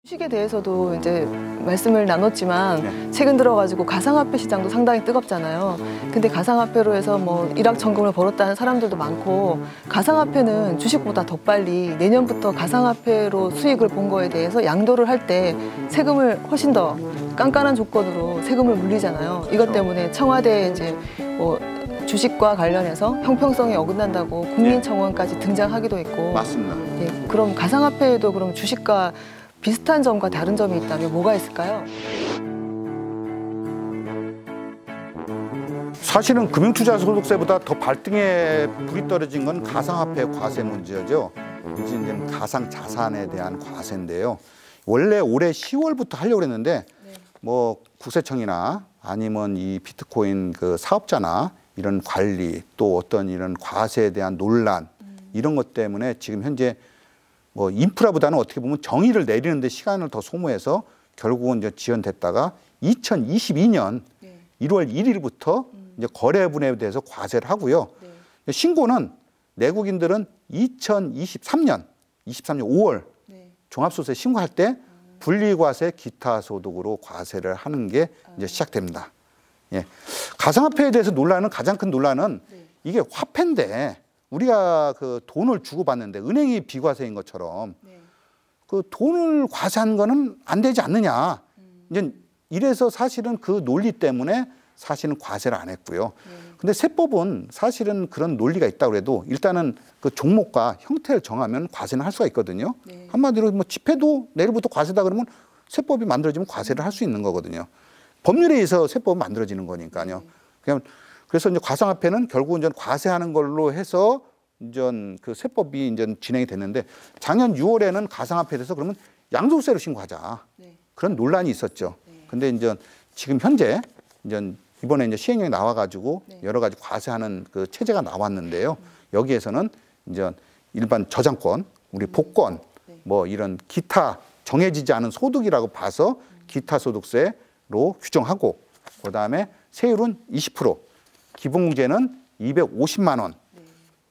주식에 대해서도 이제 말씀을 나눴지만 최근 들어가지고 가상화폐 시장도 상당히 뜨겁잖아요. 근데 가상화폐로 해서 뭐 일확천금을 벌었다는 사람들도 많고, 가상화폐는 주식보다 더 빨리 내년부터 가상화폐로 수익을 본 거에 대해서 양도를 할 때 세금을 훨씬 더 깐깐한 조건으로 세금을 물리잖아요. 이것 때문에 청와대에 이제 뭐 주식과 관련해서 형평성이 어긋난다고 국민청원까지 등장하기도 했고. 맞습니다. 예, 그럼 가상화폐에도 그럼 주식과 비슷한 점과 다른 점이 있다면 뭐가 있을까요? 사실은 금융투자소득세보다 더 발등에 불이 떨어진 건 가상화폐 과세 문제죠. 이제 가상자산에 대한 과세인데요. 원래 올해 10월부터 하려고 했는데 뭐 국세청이나 아니면 이 비트코인 그 사업자나 이런 관리, 또 어떤 이런 과세에 대한 논란, 이런 것 때문에 지금 현재 뭐 인프라보다는 어떻게 보면 정의를 내리는 데 시간을 더 소모해서 결국은 이제 지연됐다가 2022년 1월 1일부터 이제 거래분에 대해서 과세를 하고요. 신고는 내국인들은 2023년 5월 종합소득세 신고할 때 분리과세 기타 소득으로 과세를 하는 게 이제 시작됩니다. 예. 가상화폐에 대해서 논란은, 가장 큰 논란은 이게 화폐인데 우리가 그 돈을 주고받는데 은행이 비과세인 것처럼 그 돈을 과세한 거는 안 되지 않느냐. 이제 이래서 사실은 그 논리 때문에 사실은 과세를 안 했고요. 근데 세법은 사실은 그런 논리가 있다고 해도 일단은 그 종목과 형태를 정하면 과세는 할 수가 있거든요. 한마디로 뭐 지폐도 내일부터 과세다 그러면 세법이 만들어지면 과세를 할 수 있는 거거든요. 법률에 의해서 세법은 만들어지는 거니까요. 그냥 그래서 이제 가상화폐는 결국은 이제 과세하는 걸로 해서 이제 그 세법이 이제 진행이 됐는데, 작년 6월에는 가상화폐에 대해서 그러면 양도세로 신고하자. 그런 논란이 있었죠. 근데 이제 지금 현재 이제 이번에 이제 시행령이 나와가지고 여러 가지 과세하는 그 체제가 나왔는데요. 여기에서는 이제 일반 저작권, 우리 복권, 뭐 이런 기타 정해지지 않은 소득이라고 봐서 기타 소득세로 규정하고, 그다음에 세율은 20%, 기본공제는 250만 원,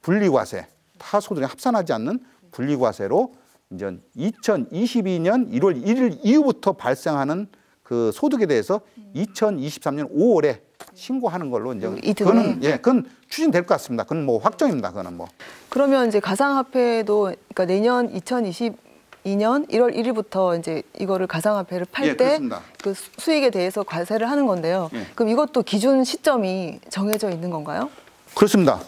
분리과세, 타 소득에 합산하지 않는 분리과세로 이제 2022년 1월 1일 이후부터 발생하는 그 소득에 대해서 2023년 5월에 신고하는 걸로 이제 그건 추진될 것 같습니다. 그건 뭐 확정입니다. 그거는 뭐. 그러면 이제 가상화폐도 그러니까 내년 2022년 1월 1일부터 이제 이거를 가상화폐를 팔 때 그 수익에 대해서 과세를 하는 건데요. 그럼 이것도 기준 시점이 정해져 있는 건가요? 그렇습니다.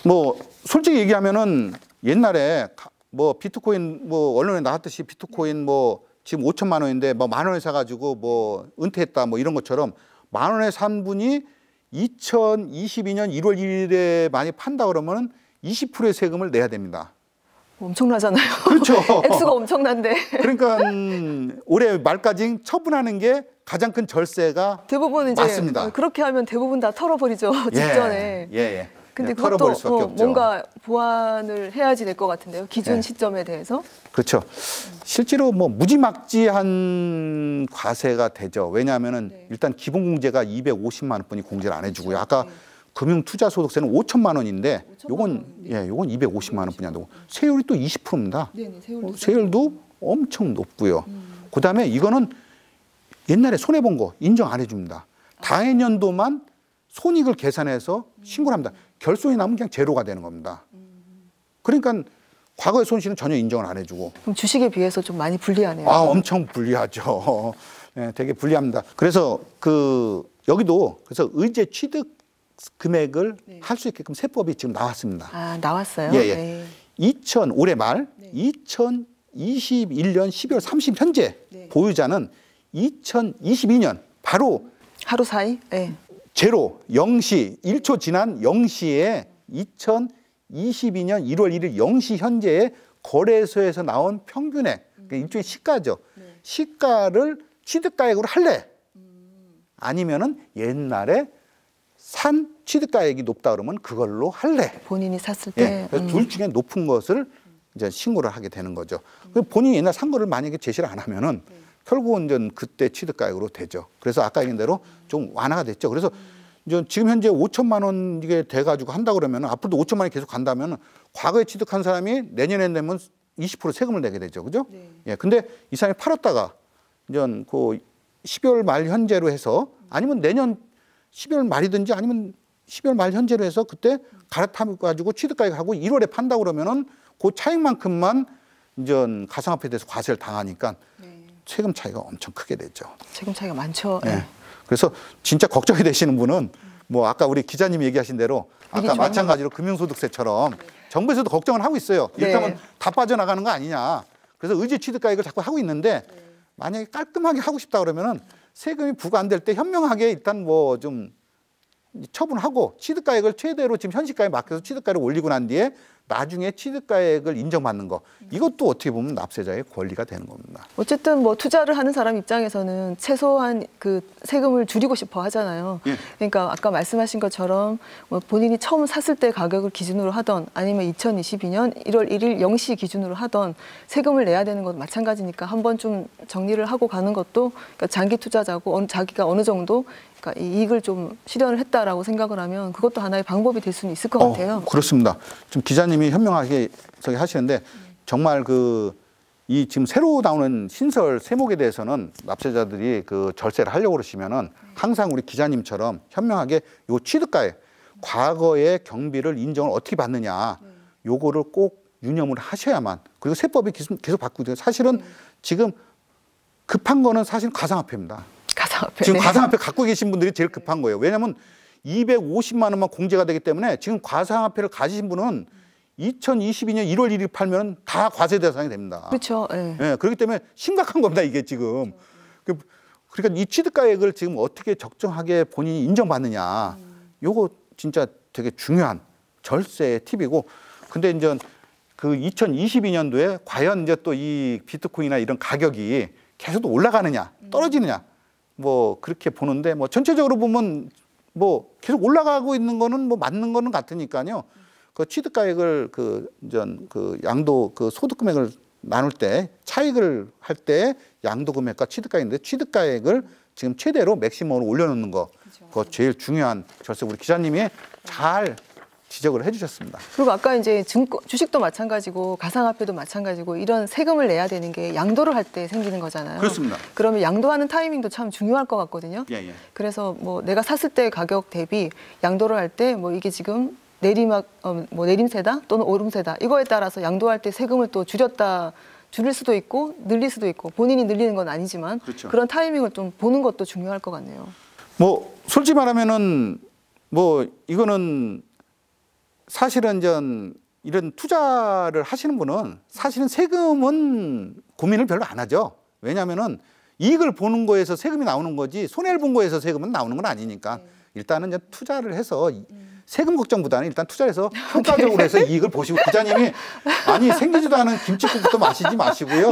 뭐 솔직히 얘기하면은 옛날에 뭐 비트코인 뭐 언론에 나왔듯이 비트코인 뭐 지금 5천만 원인데 뭐 만 원에 사가지고 뭐 은퇴했다 뭐 이런 것처럼 만 원에 산 분이 2022년 1월 1일에 많이 판다 그러면은 20%의 세금을 내야 됩니다. 엄청나잖아요. 그렇죠. 액수가 엄청난데. 그러니까 올해 말까지 처분하는 게 가장 큰 절세가 대부분 이제 맞습니다. 그렇게 하면 대부분 다 털어버리죠. 직전에. 예. 근데 그것도 뭔가 보완을 해야지 될 것 같은데요. 기준 시점에 대해서. 그렇죠. 실제로 뭐 무지막지한 과세가 되죠. 왜냐하면은 일단 기본공제가 250만 원뿐이 공제를 안 해주고요. 아까 금융투자소득세는 5천만 원인데 요건 250만 원뿐이 안 되고 세율이 또 20%입니다. 세율도 엄청 높고요. 그다음에 이거는 옛날에 손해 본 거 인정 안 해줍니다. 당해년도만 손익을 계산해서 신고를 합니다. 결손이 나면 그냥 제로가 되는 겁니다. 그러니까 과거의 손실은 전혀 인정을 안 해주고. 그럼 주식에 비해서 좀 많이 불리하네요. 엄청 불리하죠. 네, 되게 불리합니다. 그래서 여기도 그래서 의제 취득 금액을 할 수 있게끔 세법이 지금 나왔습니다. 나왔어요? 예. 올해 말 2021년 12월 30일 현재 보유자는 2022년 바로 하루 사이? 네. 제로, 0시, 1초 지난 0시에 2022년 1월 1일 0시 현재의 거래소에서 나온 평균액, 그러니까 일종의 시가죠. 시가를 취득가액으로 할래? 아니면은 옛날에 산 취득가액이 높다 그러면 그걸로 할래? 본인이 샀을 때? 둘 중에 높은 것을 이제 신고를 하게 되는 거죠. 본인이 옛날 산 거를 만약에 제시를 안 하면은 결국은 이제 그때 취득가액으로 되죠. 그래서 아까 얘기한 대로 좀 완화가 됐죠. 그래서 이제 지금 현재 5천만 원 이게 돼가지고 한다 그러면 앞으로도 5천만 원이 계속 간다면 과거에 취득한 사람이 내년에 되면 20% 세금을 내게 되죠. 그죠? 예. 근데 이 사람이 팔았다가 이제 그 12월 말 현재로 해서 아니면 내년 12월 말이든지 아니면 12월 말 현재로 해서 그때 갈아타가지고 취득가액 하고 1월에 판다고 그러면은 그 차익만큼만 이제 가상화폐에 대해서 과세를 당하니까 세금 차이가 엄청 크게 되죠. 세금 차이가 많죠. 예. 그래서 진짜 걱정이 되시는 분은 뭐 아까 우리 기자님이 얘기하신 대로 아까 마찬가지로 금융소득세처럼 정부에서도 걱정을 하고 있어요. 이렇게 하면 다 빠져나가는 거 아니냐. 그래서 의제 취득가액을 자꾸 하고 있는데 만약에 깔끔하게 하고 싶다 그러면은 세금이 부과 안 될 때 현명하게 일단 뭐 좀 처분하고 취득가액을 최대로 지금 현시가에 맡겨서 취득가를 올리고 난 뒤에 나중에 취득가액을 인정받는 거 이것도 어떻게 보면 납세자의 권리가 되는 겁니다. 어쨌든 뭐 투자를 하는 사람 입장에서는 최소한 그 세금을 줄이고 싶어 하잖아요. 예. 그러니까 아까 말씀하신 것처럼 뭐 본인이 처음 샀을 때 가격을 기준으로 하던 아니면 2022년 1월 1일 0시 기준으로 하던 세금을 내야 되는 것 마찬가지니까 한번 좀 정리를 하고 가는 것도 그러니까 장기 투자자고 자기가 어느 정도 그러니까 이 이익을 좀 실현을 했다라고 생각을 하면 그것도 하나의 방법이 될 수는 있을 것 같아요. 그렇습니다. 좀 기자님이 현명하게 저기 하시는데 정말 이 지금 새로 나오는 신설 세목에 대해서는 납세자들이 그 절세를 하려고 그러시면은 항상 우리 기자님처럼 현명하게 요 취득가액 과거의 경비를 인정을 어떻게 받느냐 요거를 꼭 유념을 하셔야만 그리고 세법이 계속 바꾸고 있어요. 사실은 지금 급한 거는 사실 가상화폐입니다. 가상화폐. 지금 가상화폐 갖고 계신 분들이 제일 급한 거예요. 왜냐하면 250만 원만 공제가 되기 때문에 지금 가상화폐를 가지신 분은 2022년 1월 1일 팔면 다 과세 대상이 됩니다. 그렇죠. 네. 예, 그렇기 때문에 심각한 겁니다. 이게 지금. 그러니까 이 취득가액을 지금 어떻게 적정하게 본인이 인정받느냐. 요거 진짜 되게 중요한 절세 팁이고. 근데 이제 그 2022년도에 과연 이제 또 이 비트코인이나 이런 가격이 계속 올라가느냐, 떨어지느냐. 뭐 그렇게 보는데 뭐 전체적으로 보면 뭐 계속 올라가고 있는 거는 뭐 맞는 거는 같으니까요. 그 취득가액을 그 양도 그 소득 금액을 나눌 때 차익을 할 때 양도 금액과 취득가액인데 취득가액을 지금 최대로 맥시멈으로 올려놓는 거 그거 제일 중요한 절세 우리 기자님이 잘 지적을 해주셨습니다. 그리고 아까 이제 주식도 마찬가지고 가상화폐도 마찬가지고 이런 세금을 내야 되는 게 양도를 할 때 생기는 거잖아요. 그렇습니다. 그러면 양도하는 타이밍도 참 중요할 것 같거든요. 예. 그래서 뭐 내가 샀을 때 가격 대비 양도를 할 때 뭐 이게 지금 뭐 내림세다 또는 오름세다 이거에 따라서 양도할 때 세금을 또 줄일 수도 있고 늘릴 수도 있고 본인이 늘리는 건 아니지만 그렇죠. 그런 타이밍을 좀 보는 것도 중요할 것 같네요. 뭐 솔직히 말하면은 뭐 이거는 사실은 이런 투자를 하시는 분은 사실은 세금은 고민을 별로 안 하죠. 왜냐하면은 이익을 보는 거에서 세금이 나오는 거지 손해를 본 거에서 세금은 나오는 건 아니니까 일단은 이제 투자를 해서 세금 걱정보다는 일단 투자를 해서 효과적으로 해서 이익을 보시고 기자님이 아니 생기지도 않은 김치국부터 마시지 마시고요.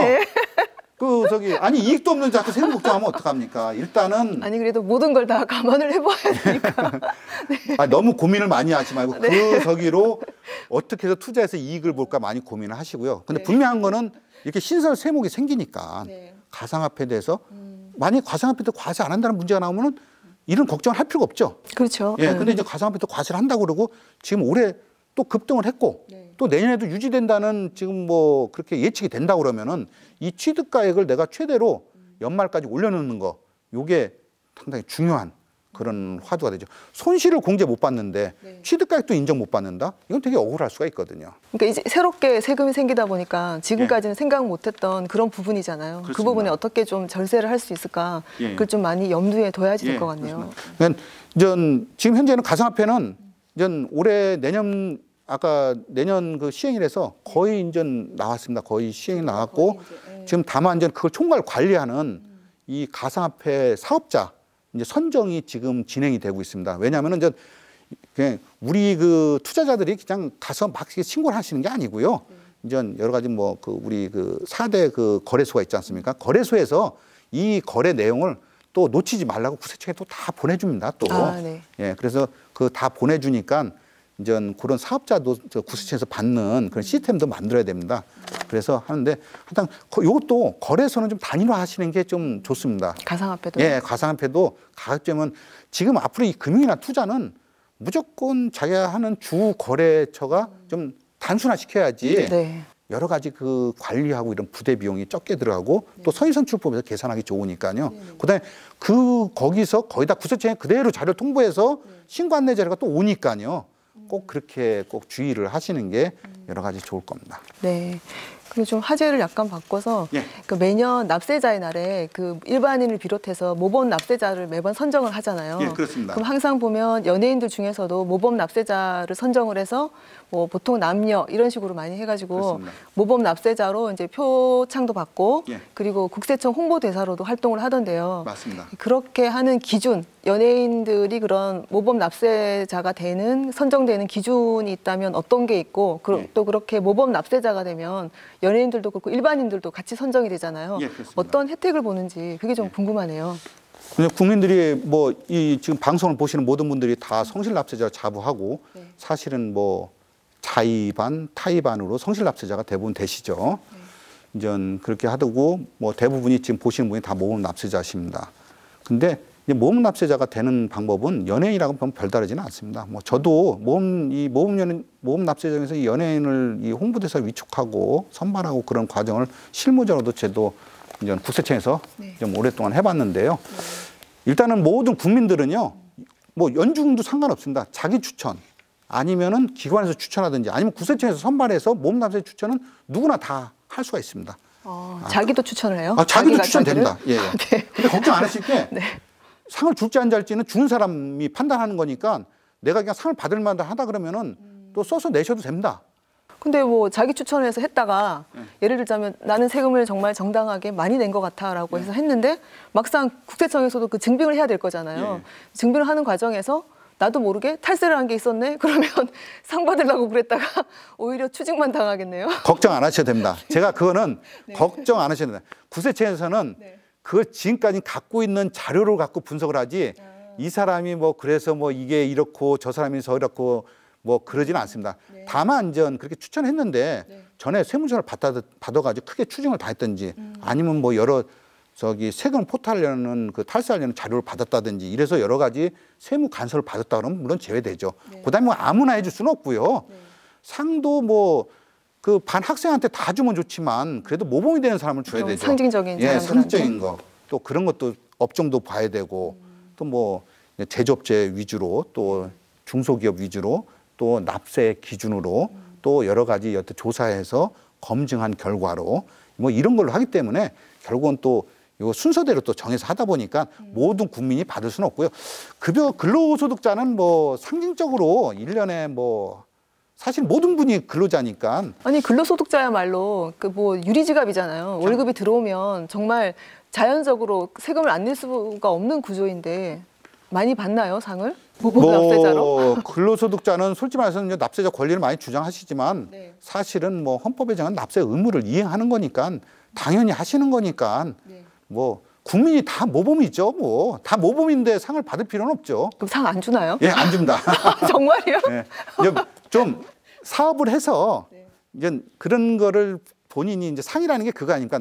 아니 이익도 없는 자꾸 세금 걱정하면 어떡합니까? 일단은 아니 그래도 모든 걸 다 감안을 해봐야 되니까. 네. 너무 고민을 많이 하지 말고 그 저기로 어떻게 해서 투자해서 이익을 볼까 많이 고민을 하시고요. 근데 분명한 거는 이렇게 신설 세목이 생기니까 가상화폐에 대해서 만약 가상화폐도 과세 안 한다는 문제가 나오면은 이런 걱정을 할 필요가 없죠. 그렇죠. 예, 근데 이제 가상화폐도 과세를 한다고 그러고 지금 올해 또 급등을 했고 또 내년에도 유지된다는 지금 뭐 그렇게 예측이 된다고 그러면은 이 취득가액을 내가 최대로 연말까지 올려놓는 거 요게 상당히 중요한 그런 화두가 되죠. 손실을 공제 못 받는데 취득가액도 인정 못 받는다? 이건 되게 억울할 수가 있거든요. 그러니까 이제 새롭게 세금이 생기다 보니까 지금까지는 생각 못했던 그런 부분이잖아요. 그렇습니다. 그 부분에 어떻게 좀 절세를 할 수 있을까? 그걸 좀 많이 염두에 둬야지 될 것 같네요. 그러니까 지금 현재는 가상화폐는 올해 내년 그 시행일에서 거의 이제 나왔습니다. 거의 시행이 나왔고 지금 다만 이제 그걸 총괄 관리하는 이 가상화폐 사업자 이제 선정이 지금 진행이 되고 있습니다. 왜냐하면은 그냥 우리 그 투자자들이 그냥 가서 막 신고를 하시는 게 아니고요. 이제 여러 가지 뭐 우리 4대 그 거래소가 있지 않습니까? 거래소에서 이 거래 내용을 또 놓치지 말라고 구세청에 또 다 보내줍니다. 또. 예, 그래서 다 보내주니까 이제 그런 사업자도 구세청에서 받는 그런 시스템도 만들어야 됩니다. 그래서 하는데 일단 이것도 거래소는 좀 단일화 하시는 게 좀 좋습니다. 가상화폐도? 예, 가상화폐도 가급적이면 지금 앞으로 이 금융이나 투자는 무조건 자기가 하는 주 거래처가 좀 단순화시켜야지 여러 가지 그 관리하고 이런 부대 비용이 적게 들어가고 또 성인선출법에서 계산하기 좋으니까요. 그다음에 거기서 거의 다 구세청에 그대로 자료를 통보해서 신고 안내 자료가 또 오니까요. 꼭 그렇게 꼭 주의를 하시는 게 여러 가지 좋을 겁니다. 네. 그리고 좀 화제를 약간 바꿔서 예. 그 매년 납세자의 날에 그 일반인을 비롯해서 모범 납세자를 매번 선정을 하잖아요. 예, 그렇습니다. 그럼 항상 보면 연예인들 중에서도 모범 납세자를 선정을 해서 뭐 보통 남녀 이런 식으로 많이 해가지고 그렇습니다. 모범 납세자로 이제 표창도 받고 예. 그리고 국세청 홍보대사로도 활동을 하던데요. 맞습니다. 그렇게 하는 기준, 연예인들이 그런 모범 납세자가 되는 선정되는 기준이 있다면 어떤 게 있고 예. 또 그렇게 모범 납세자가 되면 연예인들도 그렇고 일반인들도 같이 선정이 되잖아요. 예, 그렇습니다. 어떤 혜택을 보는지 그게 좀 궁금하네요. 근데 국민들이 뭐 이 지금 방송을 보시는 모든 분들이 다 성실납세자 자부하고 사실은 뭐 자의반, 타의반으로 성실납세자가 대부분 되시죠. 이제 그렇게 하고 뭐 대부분이 지금 보시는 분이 다 모범 납세자십니다. 근데 이제 모범 납세자가 되는 방법은 연예인이라고 보면 별다르지는 않습니다. 뭐 저도 모범 납세자 중에서 이 연예인을 이 홍보대사 위촉하고 선발하고 그런 과정을 실무적으로도 저도 이제 국세청에서 좀 오랫동안 해봤는데요. 일단은 모든 국민들은요, 뭐 연중도 상관없습니다. 자기 추천 아니면은 기관에서 추천하든지 아니면 국세청에서 선발해서 모범 납세자 추천은 누구나 다 할 수가 있습니다. 자기도 추천을 해요? 자기도 추천됩니다. 예. 네. 근데 걱정 안 하실 게 네. 상을 줄지 안 줄지는 주는 사람이 판단하는 거니까 내가 그냥 상을 받을 만하다 하다 그러면은 또 써서 내셔도 됩니다. 근데 뭐 자기 추천해서 했다가 예를 들자면 나는 세금을 정말 정당하게 많이 낸 것 같아라고 해서 했는데 막상 국세청에서도 그 증빙을 해야 될 거잖아요. 증빙을 하는 과정에서 나도 모르게 탈세를 한 게 있었네. 그러면 상 받으려고 그랬다가 오히려 추징만 당하겠네요. 걱정 안 하셔도 됩니다. 제가 그거는 걱정 안 하셔도 됩니다. 국세청에서는 그걸 지금까지 갖고 있는 자료를 갖고 분석을 하지 이 사람이 뭐 그래서 뭐 이게 이렇고 저 사람이 저렇고 뭐 그러지는 않습니다. 다만 전 그렇게 추천했는데 전에 세무조사를 받아가지고 크게 추징을 당했든지 아니면 뭐 여러 세금 포탈하려는 그 탈세하려는 자료를 받았다든지 이래서 여러 가지 세무 간섭을 받았다 그러면 물론 제외되죠. 그다음에 뭐 아무나 해줄 수는 없고요. 상도 뭐 그 반 학생한테 다 주면 좋지만 그래도 모범이 되는 사람을 줘야 되죠. 상징적인 예, 사람들한테. 상징적인 거. 또 그런 것도 업종도 봐야 되고 또 뭐 제조업체 위주로 또 중소기업 위주로 또 납세 기준으로 또 여러 가지 여튼 조사해서 검증한 결과로 뭐 이런 걸로 하기 때문에 결국은 또 요 순서대로 또 정해서 하다 보니까 모든 국민이 받을 수는 없고요. 급여 근로소득자는 뭐 상징적으로 1년에 뭐 사실 모든 분이 근로자니까 아니 근로소득자야말로 그 뭐 유리지갑이잖아요. 월급이 들어오면 정말 자연적으로 세금을 안 낼 수가 없는 구조인데 많이 받나요, 상을? 모범 납세자로? 근로소득자는 솔직히 말해서 납세자 권리를 많이 주장하시지만 사실은 뭐 헌법에 정한 납세 의무를 이행하는 거니까 당연히 하시는 거니까 뭐 국민이 다 모범이죠. 뭐 다 모범인데 상을 받을 필요는 없죠. 그럼 상 안 주나요? 예, 안 줍니다. 정말이요? 예, 좀 사업을 해서 이제 그런 거를 본인이 이제 상이라는 게 그거 아니까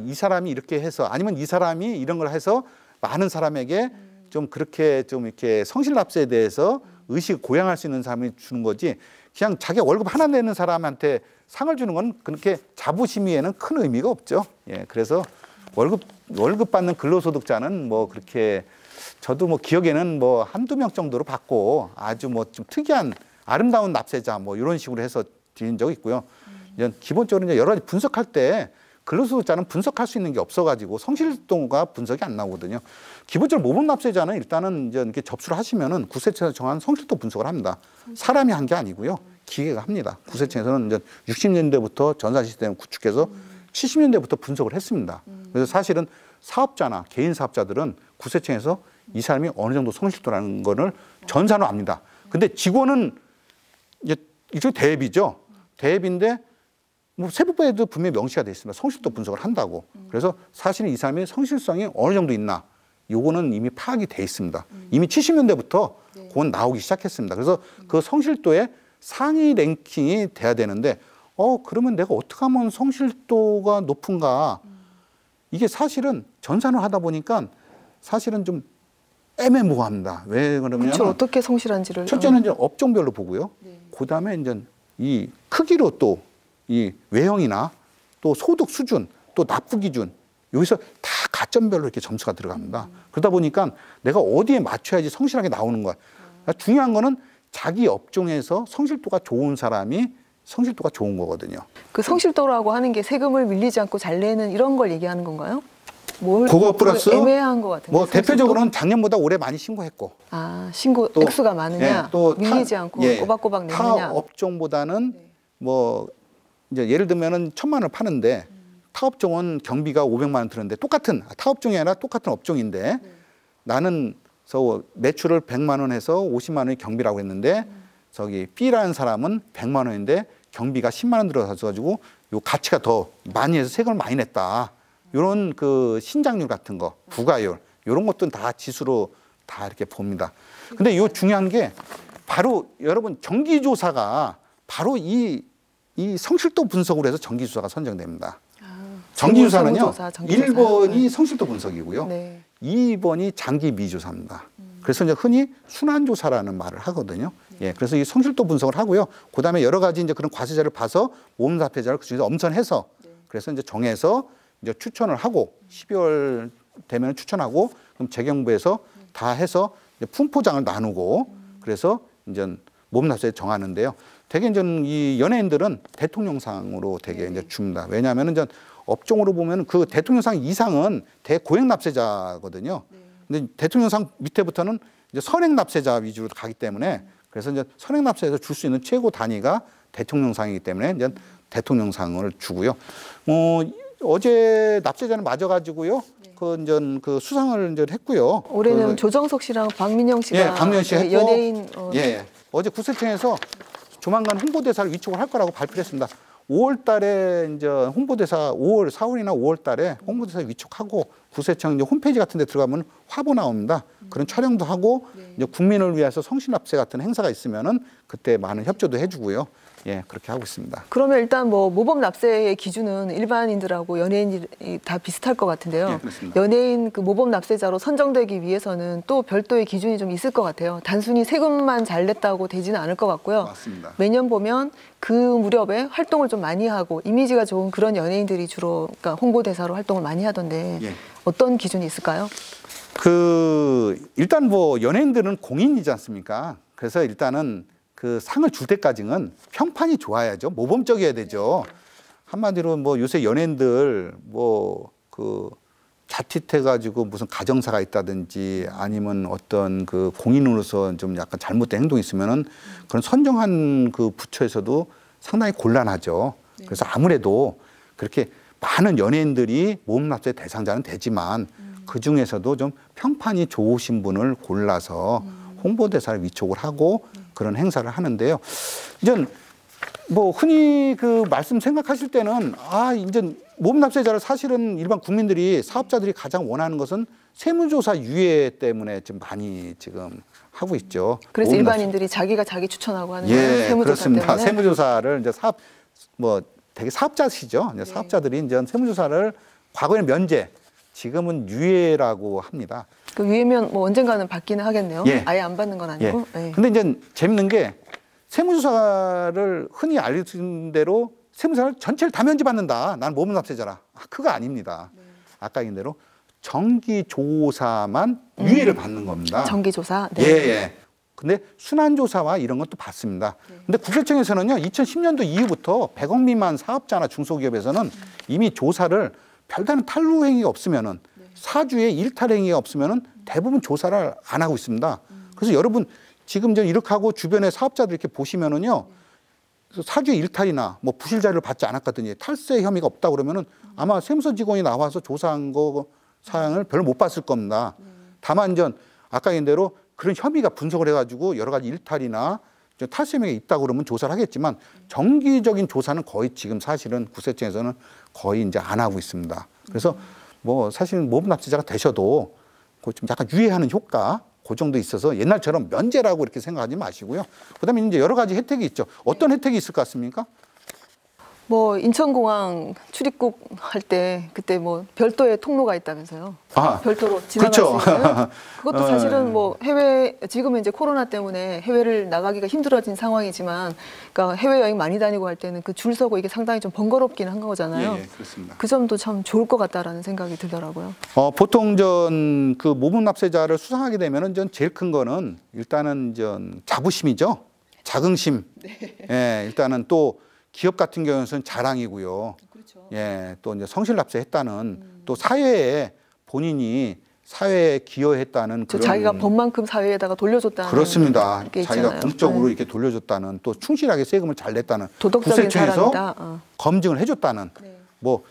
이 사람이 이렇게 해서 아니면 이 사람이 이런 걸 해서 많은 사람에게 좀 그렇게 좀 이렇게 성실납세에 대해서 의식을 고양할 수 있는 사람이 주는 거지 그냥 자기 월급 하나 내는 사람한테 상을 주는 건 그렇게 자부심에는 큰 의미가 없죠. 예, 그래서 월급 받는 근로소득자는 뭐 그렇게 저도 뭐 기억에는 뭐 한두 명 정도로 받고 아주 뭐 좀 특이한 아름다운 납세자 뭐 이런 식으로 해서 드린 적이 있고요. 이제 기본적으로 이제 여러 가지 분석할 때 근로소득자는 분석할 수 있는 게 없어가지고 성실도가 분석이 안 나오거든요. 기본적으로 모범 납세자는 일단은 이제 이렇게 접수를 하시면은 국세청에서 정한 성실도 분석을 합니다. 사람이 한 게 아니고요. 기계가 합니다. 국세청에서는 이제 60년대부터 전산 시스템을 구축해서 70년대부터 분석을 했습니다. 그래서 사실은 사업자나 개인 사업자들은 국세청에서 이 사람이 어느 정도 성실도라는 거를 전산으로 압니다. 근데 직원은 이제 이쪽 대입이죠. 대입인데 뭐 세부에도 분명히 명시가 돼 있습니다. 성실도 분석을 한다고. 그래서 사실은 이 사람의 성실성이 어느 정도 있나 요거는 이미 파악이 돼 있습니다. 이미 70년대부터 그건 나오기 시작했습니다. 그래서 그 성실도의 상위 랭킹이 돼야 되는데 그러면 내가 어떻게 하면 성실도가 높은가 이게 사실은 전산을 하다 보니까 사실은 좀 애매모호합니다. 왜 그러면 그렇죠. 어떻게 성실한지를 첫째는 이제 업종별로 보고요. 그다음에 이제 이 크기로 또 이 외형이나 또 소득 수준, 또 납부 기준 여기서 다 가점별로 이렇게 점수가 들어갑니다. 그러다 보니까 내가 어디에 맞춰야지 성실하게 나오는 거야. 그러니까 중요한 거는 자기 업종에서 성실도가 좋은 사람이 성실도가 좋은 거거든요. 그 성실도라고 하는 게 세금을 밀리지 않고 잘 내는 이런 걸 얘기하는 건가요? 그거 플러스 애매한 것 같은데. 뭐 대표적으로는 작년보다 올해 많이 신고했고. 아, 신고 또, 액수가 많으냐, 또 밀리지 않고 꼬박꼬박 타 내느냐. 업종보다는 뭐 이제 예를 들면은 1,000만 원을 파는데 타 업종은 경비가 500만 원 드는데 똑같은 타 업종이 아니라 똑같은 업종인데 나는 매출을 100만 원 해서 50만 원이 경비라고 했는데 저기 B라는 사람은 100만 원인데 경비가 10만 원 들어서 가지고 요 가치가 더 많이 해서 세금을 많이 냈다. 이런 그 신장률 같은 거, 부가율 이런 것들은 다 지수로 다 이렇게 봅니다. 근데 요 중요한 게 바로 여러분 정기조사가 바로 이 성실도 분석으로 해서 정기조사가 선정됩니다. 정기조사는요, 1번이 성실도 분석이고요. 네. 2번이 장기 미조사입니다. 그래서 이제 흔히 순환조사라는 말을 하거든요. 예, 그래서 이 성실도 분석을 하고요. 그 다음에 여러 가지 이제 그런 과세자를 봐서 모험사업자를 그 중에서 엄선해서 그래서 이제 정해서 이제 추천을 하고 12월 되면 추천하고 그럼 재경부에서 다 해서 이제 풍포장을 나누고 그래서 이제 모험사업자를 정하는데요. 되게 이제 이 연예인들은 대통령상으로 되게 이제 줍니다. 왜냐하면 이제 업종으로 보면 그 대통령상 이상은 대고액 납세자거든요. 근데 대통령상 밑에부터는 이제 선액 납세자 위주로 가기 때문에 그래서 이제 선액 납세에서 줄 수 있는 최고 단위가 대통령상이기 때문에 이제 대통령상을 주고요. 어제 납세자는 맞아가지고요. 그 수상을 이제 했고요. 올해는 조정석 씨랑 박민영 씨가 예, 박민영 씨가 했고, 연예인 예, 어제 구세청에서 조만간 홍보대사를 위촉을 할 거라고 발표했습니다. 5월 달에 이제 홍보대사 4월이나 5월 달에 홍보대사 위촉하고 구세청 이제 홈페이지 같은 데 들어가면 화보 나옵니다. 그런 촬영도 하고 이제 국민을 위해서 성실납세 같은 행사가 있으면은 그때 많은 협조도 해주고요. 예, 그렇게 하고 있습니다. 그러면 일단 뭐 모범 납세의 기준은 일반인들하고 연예인이 다 비슷할 것 같은데요. 예, 그렇습니다. 연예인 그 모범 납세자로 선정되기 위해서는 또 별도의 기준이 좀 있을 것 같아요. 단순히 세금만 잘 냈다고 되지는 않을 것 같고요. 맞습니다. 매년 보면 그 무렵에 활동을 좀 많이 하고 이미지가 좋은 그런 연예인들이 주로 그러니까 홍보대사로 활동을 많이 하던데 예. 어떤 기준이 있을까요? 일단 뭐 연예인들은 공인이지 않습니까? 그래서 일단은 그 상을 줄 때까지는 평판이 좋아야죠. 모범적이어야 되죠. 한마디로 뭐 요새 연예인들 자칫해가지고 무슨 가정사가 있다든지 아니면 어떤 그 공인으로서 좀 약간 잘못된 행동이 있으면은 그런 선정한 그 부처에서도 상당히 곤란하죠. 그래서 아무래도 그렇게 많은 연예인들이 모험납세 대상자는 되지만 그 중에서도 좀 평판이 좋으신 분을 골라서 홍보대사를 위촉을 하고 그런 행사를 하는데요. 이제 뭐 흔히 그 말씀 생각하실 때는 이제 모험납세자를 사실은 일반 국민들이 사업자들이 가장 원하는 것은 세무조사 유예 때문에 좀 많이 지금 하고 있죠. 그래서 일반인들이 자기가 자기 추천하고 하는 거예요. 예, 세무조사 그렇습니다. 때문에. 세무조사를 이제 되게 사업자시죠. 이제 사업자들이 이제 세무조사를 과거에는 면제, 지금은 유예라고 합니다. 그 유예면 뭐 언젠가는 받기는 하겠네요. 예. 아예 안 받는 건 아니고. 예. 예. 근데 이제 재밌는 게 세무조사를 흔히 알려진 대로 세무조사를 전체를 다 면제받는다. 난 모범납세자라. 그거 아닙니다. 아까 얘기한 대로 정기조사만 유예를 받는 겁니다. 정기조사. 네. 예, 예. 근데 순환조사와 이런 것도 받습니다. 근데 국세청에서는요, 2010년도 이후부터 100억 미만 사업자나 중소기업에서는 이미 조사를 별다른 탈루 행위가 없으면은 사주에 일탈 행위가 없으면은 대부분 조사를 안 하고 있습니다. 그래서 여러분 지금 이렇게 하고 주변에 사업자들 이렇게 보시면은요, 사주에 일탈이나 뭐 부실 자료를 받지 않았거든요. 탈세 혐의가 없다 그러면은 아마 세무서 직원이 나와서 조사한 거 사항을 별로 못 봤을 겁니다. 다만 아까 얘기한 대로 그런 혐의가 분석을 해가지고 여러 가지 일탈이나 탈세 혐의가 있다 그러면 조사를 하겠지만 정기적인 조사는 거의 지금 사실은 국세청에서는 거의 이제 안 하고 있습니다. 그래서 뭐 사실은 모범납세자가 되셔도 좀 약간 유예하는 효과 그 정도 있어서 옛날처럼 면제라고 이렇게 생각하지 마시고요. 그다음에 이제 여러 가지 혜택이 있죠. 어떤 혜택이 있을 것 같습니까? 뭐 인천공항 출입국 할 때 그때 뭐 별도의 통로가 있다면서요. 아, 별도로 지나갈 그렇죠. 수 있는. 그것도 사실은 뭐 해외 지금은 이제 코로나 때문에 해외를 나가기가 힘들어진 상황이지만, 그러니까 해외 여행 많이 다니고 할 때는 그 줄 서고 이게 상당히 좀 번거롭긴 한 거잖아요. 예, 그렇습니다. 그 점도 참 좋을 것 같다라는 생각이 들더라고요. 보통 전 그 모분 납세자를 수상하게 되면은 전 제일 큰 거는 일단은 전 자부심이죠. 자긍심. 예, 일단은 또 기업 같은 경우는 자랑이고요. 그렇죠. 예, 또 이제 성실 납세했다는 또 사회에 본인이 사회에 기여했다는 그런 자기가 법만큼 사회에다가 돌려줬다는. 그렇습니다. 게 자기가 있잖아요. 공적으로 네. 이렇게 돌려줬다는 또 충실하게 세금을 잘 냈다는 도덕적인 구세청에서 사람이다. 검증을 해줬다는 네. 뭐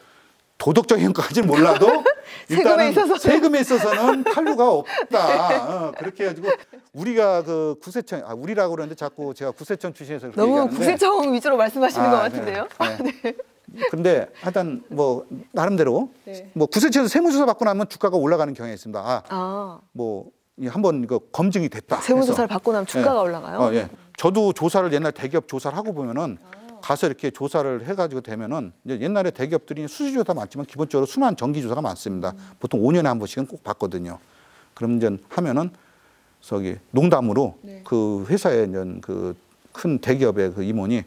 도덕적인 것까지는 몰라도 일단은 세금에 있어서는 탈루가 없다. 그렇게 해가지고 우리가 그 구세청 우리라고 그러는데 자꾸 제가 구세청 출신에서 그렇게 너무 얘기하는데 구세청 위주로 말씀하시는 것 같은데요. 네. 근데 하여튼 뭐 나름대로 네. 뭐 구세청에서 세무조사 받고 나면 주가가 올라가는 경향이 있습니다. 뭐 한번 이거 검증이 됐다. 세무조사를 해서. 받고 나면 주가가 올라가요? 예. 저도 조사를 옛날 대기업 조사를 하고 보면은 가서 이렇게 조사를 해가지고 되면은 이제 옛날에 대기업들이 수시조사 많지만 기본적으로 순환 정기조사가 많습니다. 보통 5년에 한 번씩은 꼭 받거든요. 그럼 이제 하면은 저기 농담으로 네. 그 회사에 이제 그 큰 대기업의 그 임원이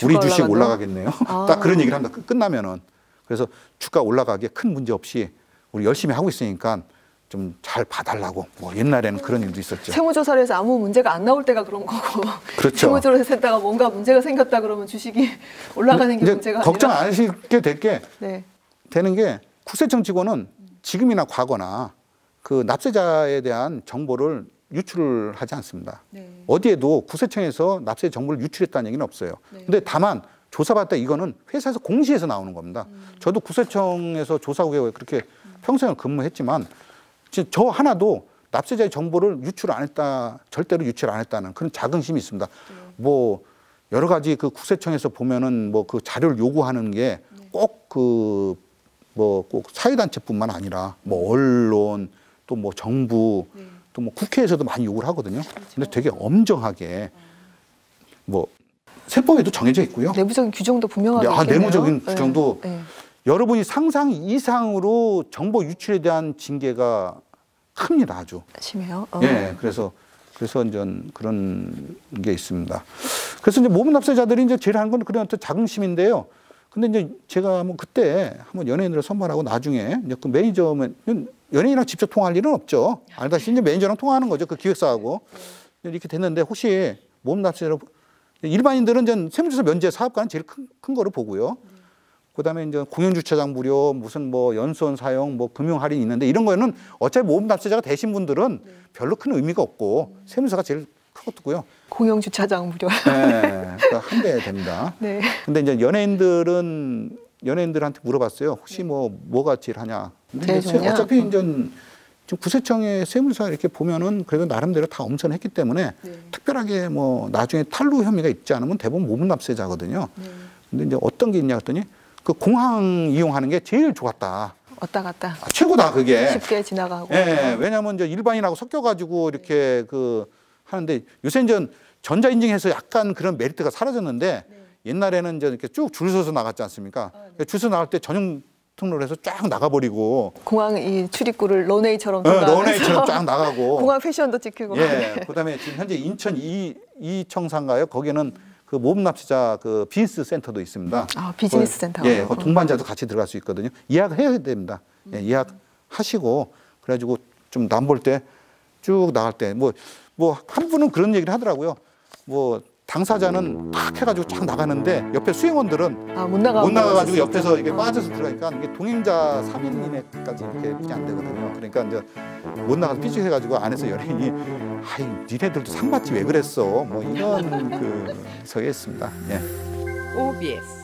우리 주식 올라간다고? 올라가겠네요. 딱 그런 얘기를 합니다. 끝나면은. 그래서 주가 올라가기에 큰 문제 없이 우리 열심히 하고 있으니까 좀 잘 봐달라고. 뭐 옛날에는 그런 일도 있었죠. 세무조사를 해서 아무 문제가 안 나올 때가 그런 거고. 그렇죠. 세무조사를 했다가 뭔가 문제가 생겼다 그러면 주식이 올라가는 게 이제 문제가 걱정 아니라. 안 하시게 네. 되는 게 국세청 직원은 지금이나 과거나 그 납세자에 대한 정보를 유출을 하지 않습니다. 네. 어디에도 구세청에서 납세 정보를 유출했다는 얘기는 없어요. 네. 근데 다만 조사받다 이거는 회사에서 공시해서 나오는 겁니다. 저도 구세청에서 조사국에 그렇게 평생을 근무했지만 저 하나도 납세자의 정보를 유출 안 했다, 절대로 유출 안 했다는 그런 자긍심이 있습니다. 뭐 여러 가지 그 구세청에서 보면은 뭐 그 자료를 요구하는 게 꼭 그 뭐 꼭 사회단체뿐만 아니라 뭐 언론 또 뭐 정부 또 뭐 국회에서도 많이 요구를 하거든요. 근데 되게 엄정하게 뭐 세법에도 정해져 있고요. 내부적인 규정도 분명하게 있겠네요. 내부적인 규정도 네. 여러분이 상상 이상으로 정보 유출에 대한 징계가 큽니다, 아주. 심해요. 예, 그래서 이제 그런 게 있습니다. 그래서 이제 모분 납세자들이 이제 제일 하는 건 그런 어떤 자긍심인데요. 근데 이제 제가 뭐 그때 한번 연예인들을 선발하고 나중에 이제 그 매니저면 연예인이랑 직접 통화할 일은 없죠. 알다시피 이제 매니저랑 통화하는 거죠. 그 기획사하고. 이렇게 됐는데 혹시 모분 납세자로 일반인들은 이제 세무조사 면제 사업가는 제일 큰 거를 보고요. 그다음에 이제 공연주차장 무료, 무슨 뭐 연수원 사용, 뭐 금융 할인 있는데 이런 거는 어차피 모분 납세자가 되신 분들은 별로 큰 의미가 없고 세무조사가 제일 크거든요. 공영주차장 무료. 네, 한대 됩니다. 네. 근데 이제 연예인들한테 물어봤어요. 혹시 뭐가 제일 하냐? 근데 제일 좋냐? 어차피 이제 지금 구세청의 세무조사 이렇게 보면은 그래도 나름대로 다 엄선했기 때문에 특별하게 뭐 나중에 탈루 혐의가 있지 않으면 대부분 모분 납세자거든요. 근데 이제 어떤 게 있냐 했더니 그 공항 이용하는 게 제일 좋았다. 왔다 갔다. 최고다 그게. 쉽게 지나가고. 예, 왜냐하면 이제 일반인하고 섞여가지고 이렇게 그 하는데 요새 이제 전자인증해서 약간 그런 메리트가 사라졌는데 옛날에는 이제 이렇게 쭉 줄 서서 나갔지 않습니까? 줄 서서 나갈 때 전용 통로를 해서 쫙 나가버리고. 공항 이 출입구를 런웨이처럼 런웨이처럼 쫙 나가고. 공항 패션도 찍히고. 예, 그다음에 지금 현재 인천 이청사인가요? 거기는 그 모분 납세자 그 비즈니스 센터도 있습니다. 비즈니스 센터. 예, 그 동반자도 같이 들어갈 수 있거든요. 예약을 해야 됩니다. 예, 예약하시고 그래가지고 좀 남볼 때 쭉 나갈 때 뭐 한 분은 그런 얘기를 하더라고요. 뭐 당사자는 탁 해가지고 쫙 나가는데 옆에 수행원들은 못 나가가지고 옆에서 이게 빠져서 들어가니까 이게 동행자 3인 이내까지 이렇게 그게 안 되거든요. 그러니까 이제 못 나가서 삐죽해가지고 안에서 연예인이 아이 니네들도 상 받지 왜 그랬어? 뭐 이런 그 서했습니다. 예. OBS